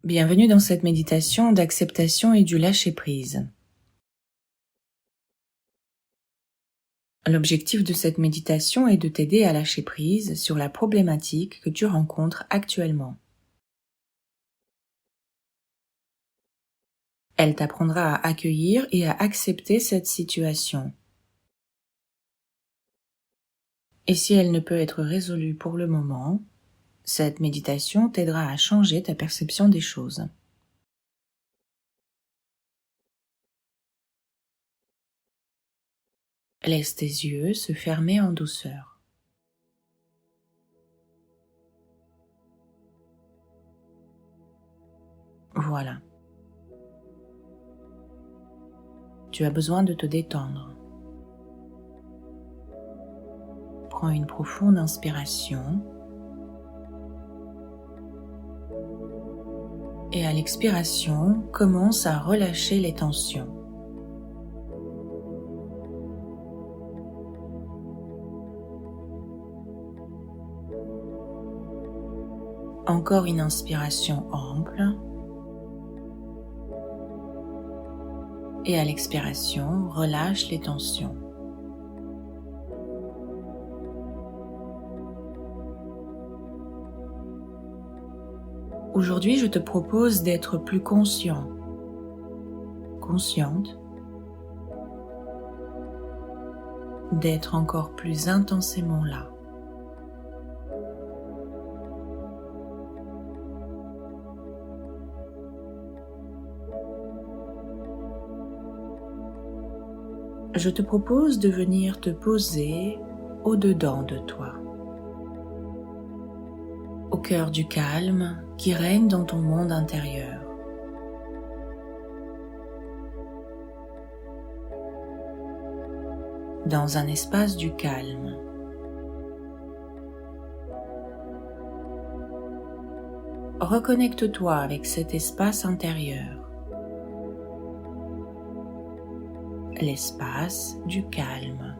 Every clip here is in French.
Bienvenue dans cette méditation d'acceptation et du lâcher-prise. L'objectif de cette méditation est de t'aider à lâcher prise sur la problématique que tu rencontres actuellement. Elle t'apprendra à accueillir et à accepter cette situation. Et si elle ne peut être résolue pour le moment, cette méditation t'aidera à changer ta perception des choses. Laisse tes yeux se fermer en douceur. Voilà. Tu as besoin de te détendre. Prends une profonde inspiration et à l'expiration, commence à relâcher les tensions. Encore une inspiration ample et à l'expiration, relâche les tensions. Aujourd'hui, je te propose d'être plus conscient, consciente, d'être encore plus intensément là. Je te propose de venir te poser au-dedans de toi, au cœur du calme qui règne dans ton monde intérieur. Dans un espace du calme. Reconnecte-toi avec cet espace intérieur. L'espace du calme.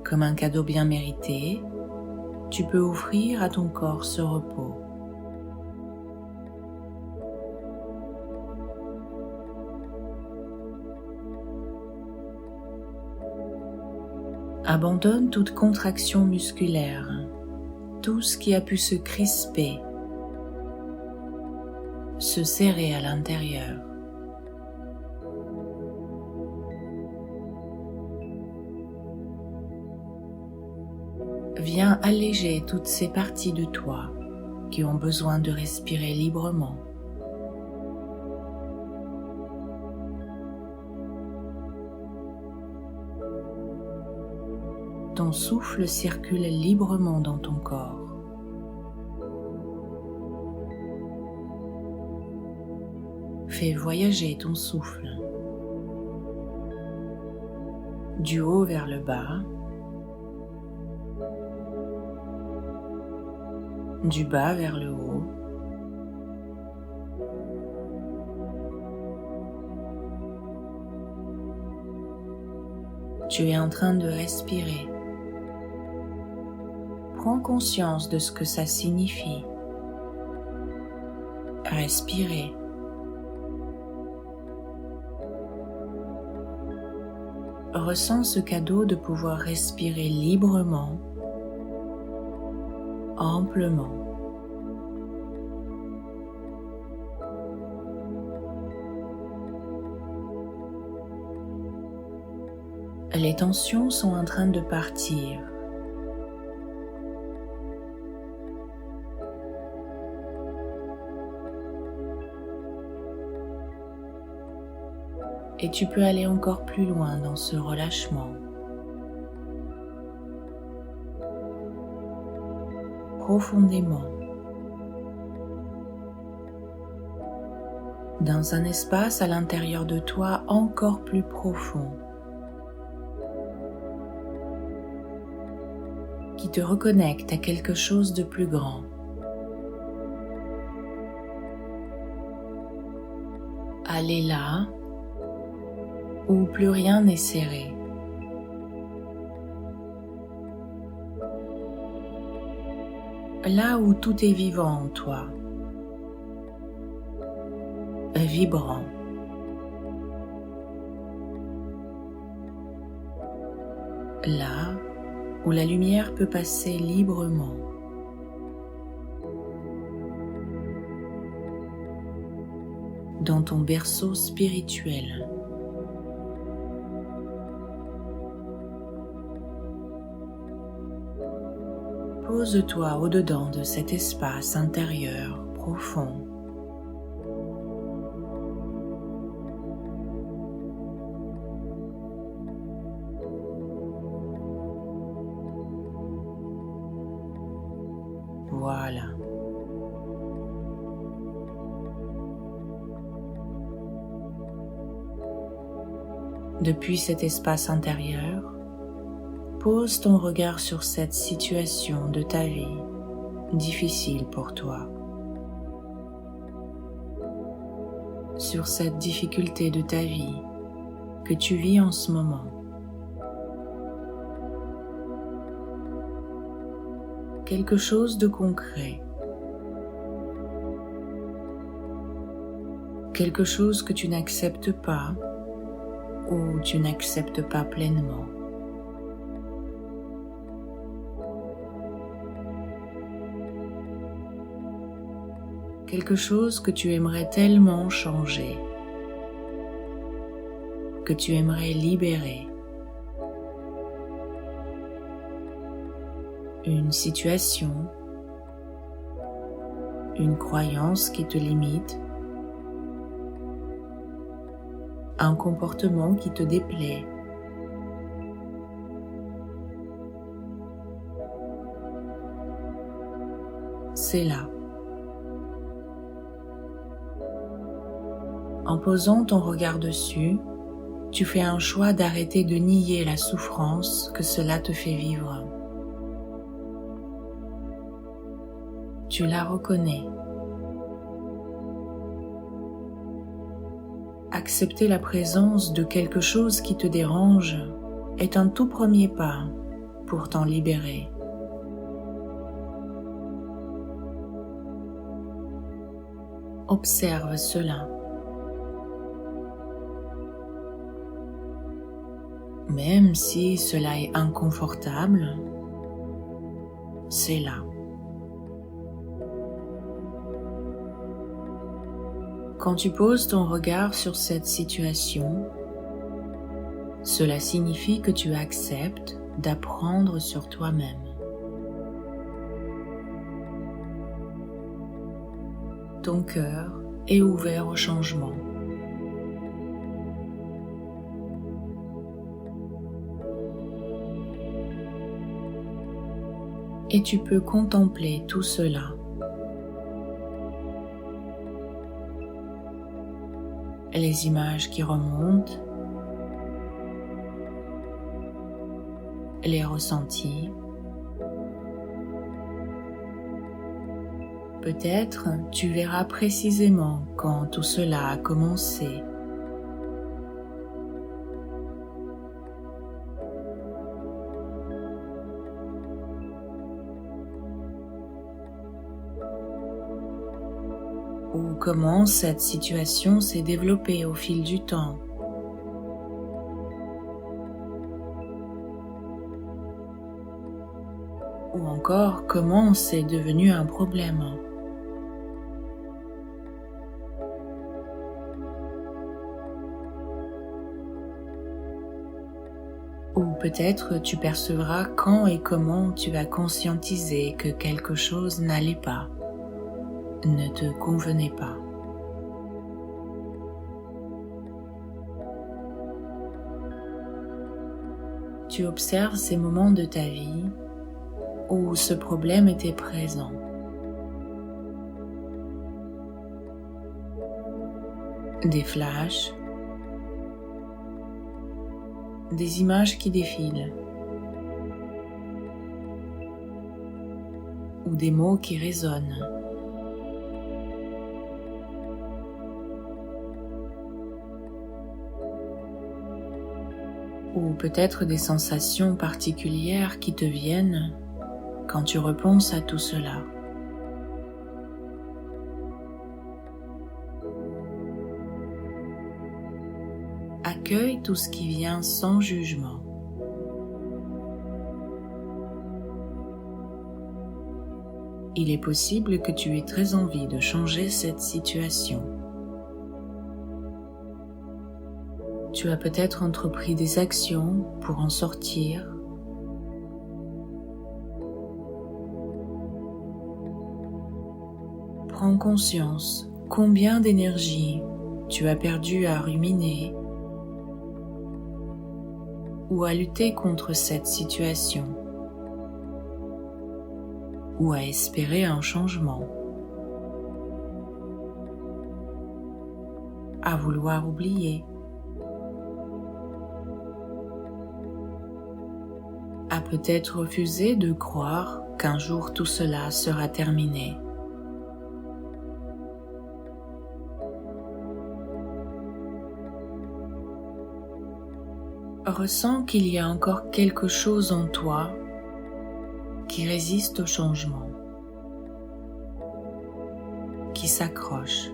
Comme un cadeau bien mérité, tu peux offrir à ton corps ce repos. Abandonne toute contraction musculaire, tout ce qui a pu se crisper, se serrer à l'intérieur. Viens alléger toutes ces parties de toi qui ont besoin de respirer librement. Ton souffle circule librement dans ton corps. Fais voyager ton souffle du haut vers le bas, du bas vers le haut, tu es en train de respirer. Prends conscience de ce que ça signifie. Respirer. Ressens ce cadeau de pouvoir respirer librement, amplement. Les tensions sont en train de partir. Et tu peux aller encore plus loin dans ce relâchement. Profondément. Dans un espace à l'intérieur de toi encore plus profond. Qui te reconnecte à quelque chose de plus grand. aller là où plus rien n'est serré. Là où tout est vivant en toi, vibrant. Là où la lumière peut passer librement. Dans ton berceau spirituel. Pose-toi au-dedans de cet espace intérieur profond. Voilà. Depuis cet espace intérieur, pose ton regard sur cette situation de ta vie, difficile pour toi. Sur cette difficulté de ta vie que tu vis en ce moment. Quelque chose de concret. Quelque chose que tu n'acceptes pas ou tu n'acceptes pas pleinement. Quelque chose que tu aimerais tellement changer, que tu aimerais libérer. Une situation, une croyance qui te limite, un comportement qui te déplaît. C'est là. En posant ton regard dessus, tu fais un choix d'arrêter de nier la souffrance que cela te fait vivre. Tu la reconnais. Accepter la présence de quelque chose qui te dérange est un tout premier pas pour t'en libérer. Observe cela. Même si cela est inconfortable, c'est là. Quand tu poses ton regard sur cette situation, cela signifie que tu acceptes d'apprendre sur toi-même. Ton cœur est ouvert au changement. Et tu peux contempler tout cela. Les images qui remontent, les ressentis. Peut-être tu verras précisément quand tout cela a commencé. Ou comment cette situation s'est développée au fil du temps. Ou encore comment c'est devenu un problème. Ou peut-être tu percevras quand et comment tu vas conscientiser que quelque chose n'allait pas, ne te convenait pas. Tu observes ces moments de ta vie où ce problème était présent. Des flashs, des images qui défilent, ou des mots qui résonnent. ou peut-être des sensations particulières qui te viennent quand tu repenses à tout cela. Accueille tout ce qui vient sans jugement. Il est possible que tu aies très envie de changer cette situation. Tu as peut-être entrepris des actions pour en sortir. Prends conscience combien d'énergie tu as perdu à ruminer ou à lutter contre cette situation, ou à espérer un changement, à vouloir oublier, à peut-être refuser de croire qu'un jour tout cela sera terminé. Ressens qu'il y a encore quelque chose en toi qui résiste au changement, qui s'accroche.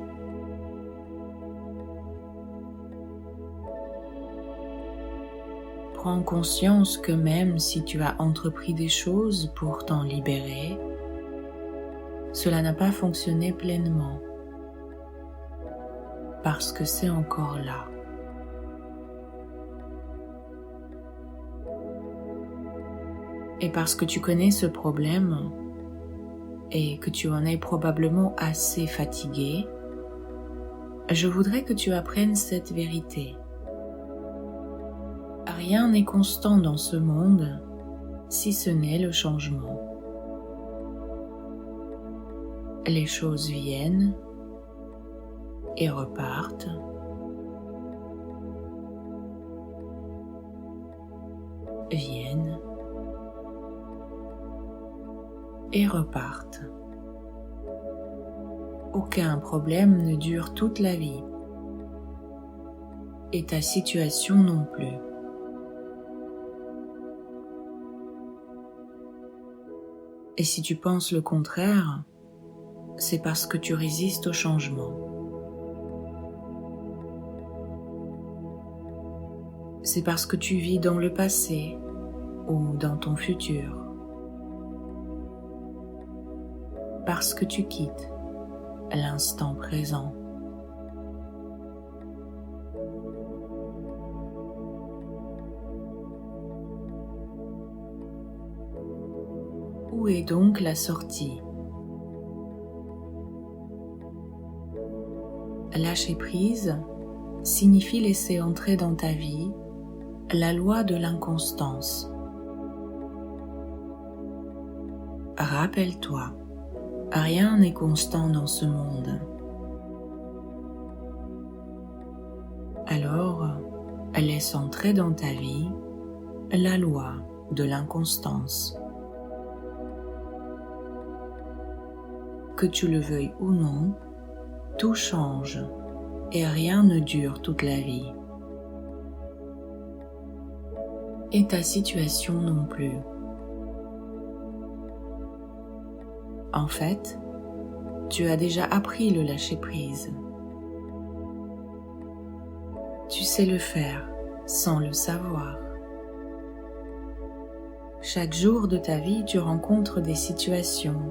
Prends conscience que même si tu as entrepris des choses pour t'en libérer, cela n'a pas fonctionné pleinement, parce que c'est encore là. Et parce que tu connais ce problème et que tu en es probablement assez fatigué, je voudrais que tu apprennes cette vérité. Rien n'est constant dans ce monde si ce n'est le changement. Les choses viennent et repartent. Viennent et repartent. Aucun problème ne dure toute la vie, et ta situation non plus. Et si tu penses le contraire, c'est parce que tu résistes au changement. C'est parce que tu vis dans le passé ou dans ton futur. Parce que tu quittes l'instant présent. Où est donc la sortie? Lâcher prise signifie laisser entrer dans ta vie la loi de l'inconstance. Rappelle-toi, rien n'est constant dans ce monde. Alors, laisse entrer dans ta vie la loi de l'inconstance. Que tu le veuilles ou non, tout change et rien ne dure toute la vie. Et ta situation non plus. En fait, tu as déjà appris le lâcher-prise. Tu sais le faire sans le savoir. Chaque jour de ta vie, tu rencontres des situations.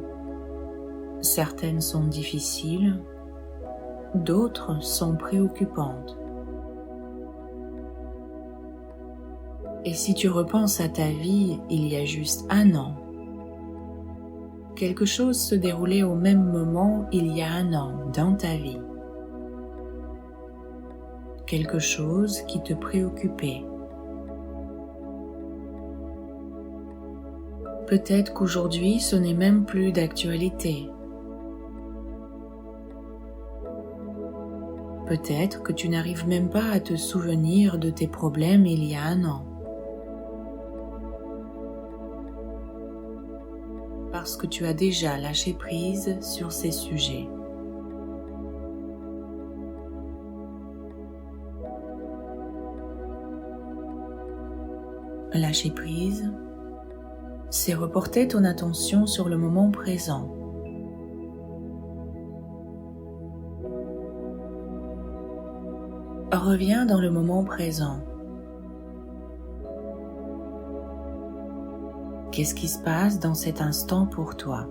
Certaines sont difficiles, d'autres sont préoccupantes. Et si tu repenses à ta vie il y a juste 1 an, quelque chose se déroulait au même moment il y a 1 an dans ta vie. Quelque chose qui te préoccupait. Peut-être qu'aujourd'hui ce n'est même plus d'actualité. Peut-être que tu n'arrives même pas à te souvenir de tes problèmes il y a 1 an. Parce que tu as déjà lâché prise sur ces sujets. Lâcher prise, c'est reporter ton attention sur le moment présent. Reviens dans le moment présent. Qu'est-ce qui se passe dans cet instant pour toi?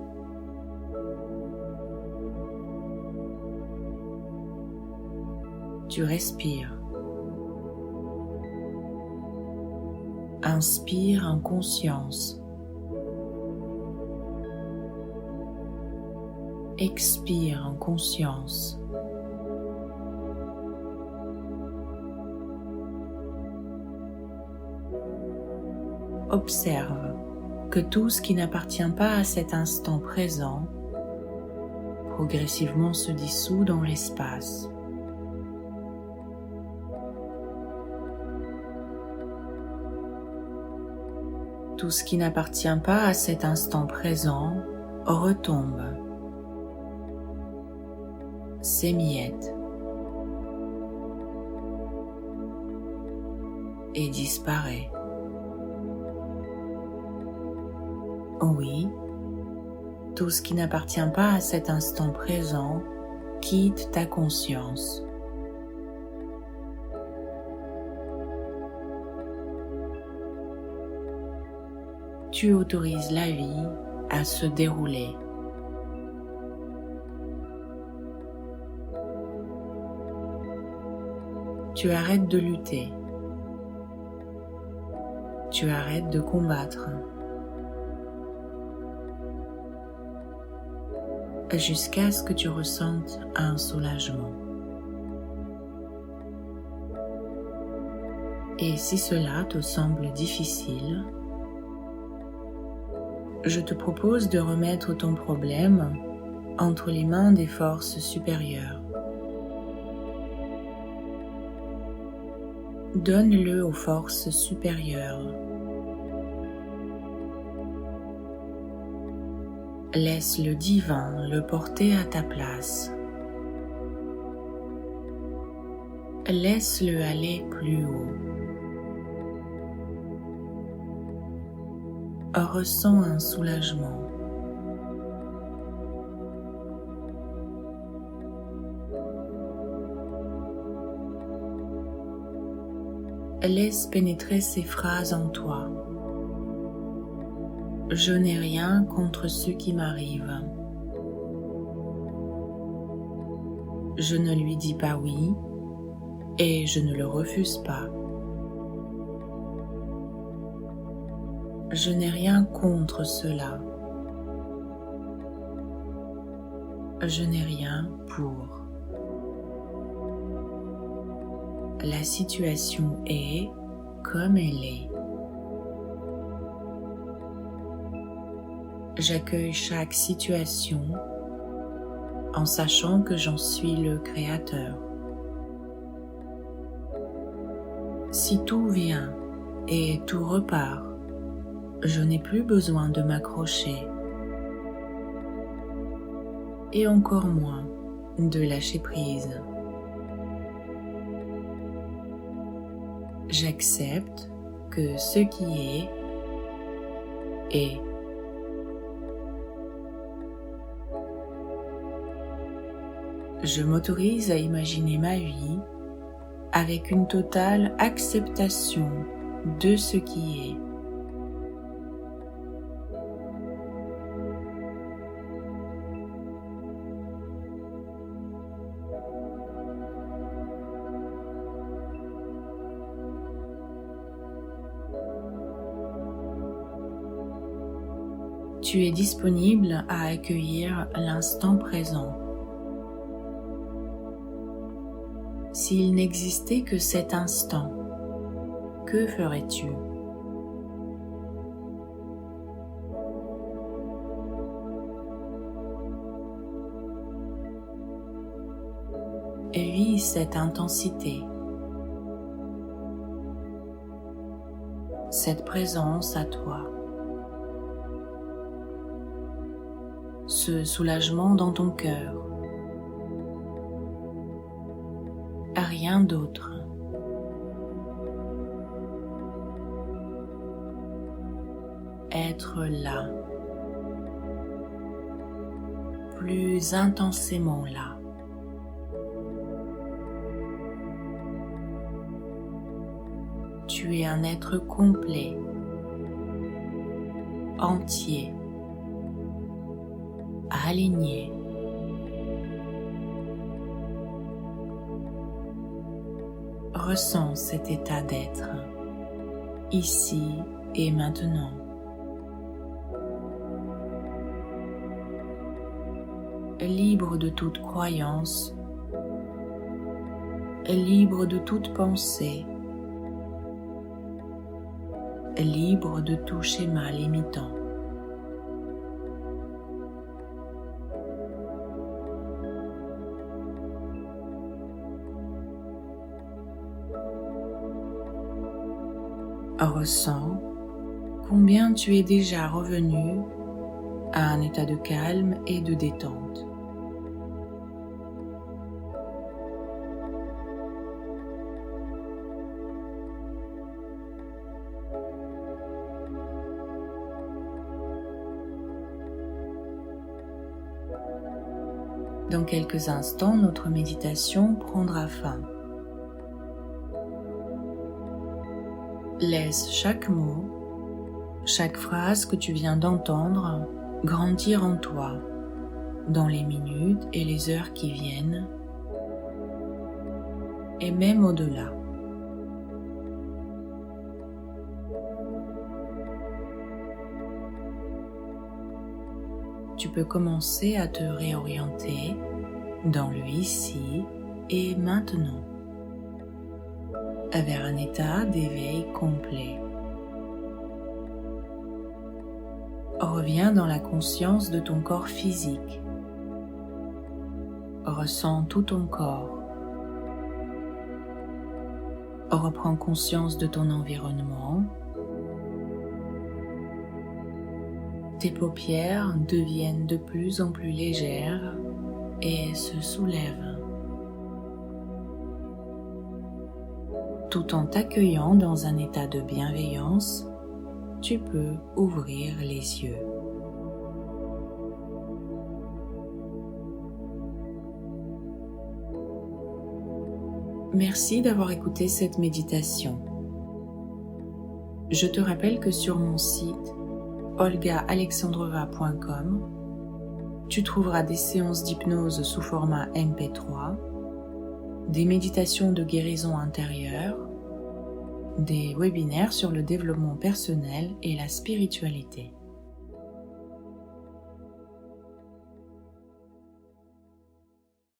Tu respires. Inspire en conscience. Expire en conscience. Observe que tout ce qui n'appartient pas à cet instant présent progressivement se dissout dans l'espace. Tout ce qui n'appartient pas à cet instant présent retombe, s'émiette et disparaît. Oui, tout ce qui n'appartient pas à cet instant présent quitte ta conscience. Tu autorises la vie à se dérouler. Tu arrêtes de lutter. Tu arrêtes de combattre. Jusqu'à ce que tu ressentes un soulagement. Et si cela te semble difficile, je te propose de remettre ton problème entre les mains des forces supérieures. Donne-le aux forces supérieures. Laisse le divin le porter à ta place. Laisse-le aller plus haut. Ressens un soulagement. Laisse pénétrer ces phrases en toi. Je n'ai rien contre ce qui m'arrive. Je ne lui dis pas oui et je ne le refuse pas. Je n'ai rien contre cela. Je n'ai rien pour. La situation est comme elle est. J'accueille chaque situation en sachant que j'en suis le créateur. Si tout vient et tout repart, je n'ai plus besoin de m'accrocher et encore moins de lâcher prise. J'accepte que ce qui est, est. Je m'autorise à imaginer ma vie avec une totale acceptation de ce qui est. Tu es disponible à accueillir l'instant présent. S'il n'existait que cet instant, que ferais-tu? Vis cette intensité, cette présence à toi, ce soulagement dans ton cœur. Rien d'autre. être là, plus intensément là. Tu es un être complet, entier, aligné. Ressens cet état d'être, ici et maintenant. Libre de toute croyance, libre de toute pensée, libre de tout schéma limitant. Ressens combien tu es déjà revenu à un état de calme et de détente. Dans quelques instants, notre méditation prendra fin. Laisse chaque mot, chaque phrase que tu viens d'entendre grandir en toi dans les minutes et les heures qui viennent et même au-delà. Tu peux commencer à te réorienter dans le ici et maintenant, vers un état d'éveil complet. Reviens dans la conscience de ton corps physique. Ressens tout ton corps. Reprends conscience de ton environnement. Tes paupières deviennent de plus en plus légères et se soulèvent. Tout en t'accueillant dans un état de bienveillance, tu peux ouvrir les yeux. Merci d'avoir écouté cette méditation. Je te rappelle que sur mon site olgaalexandrova.com, tu trouveras des séances d'hypnose sous format MP3, des méditations de guérison intérieure, des webinaires sur le développement personnel et la spiritualité.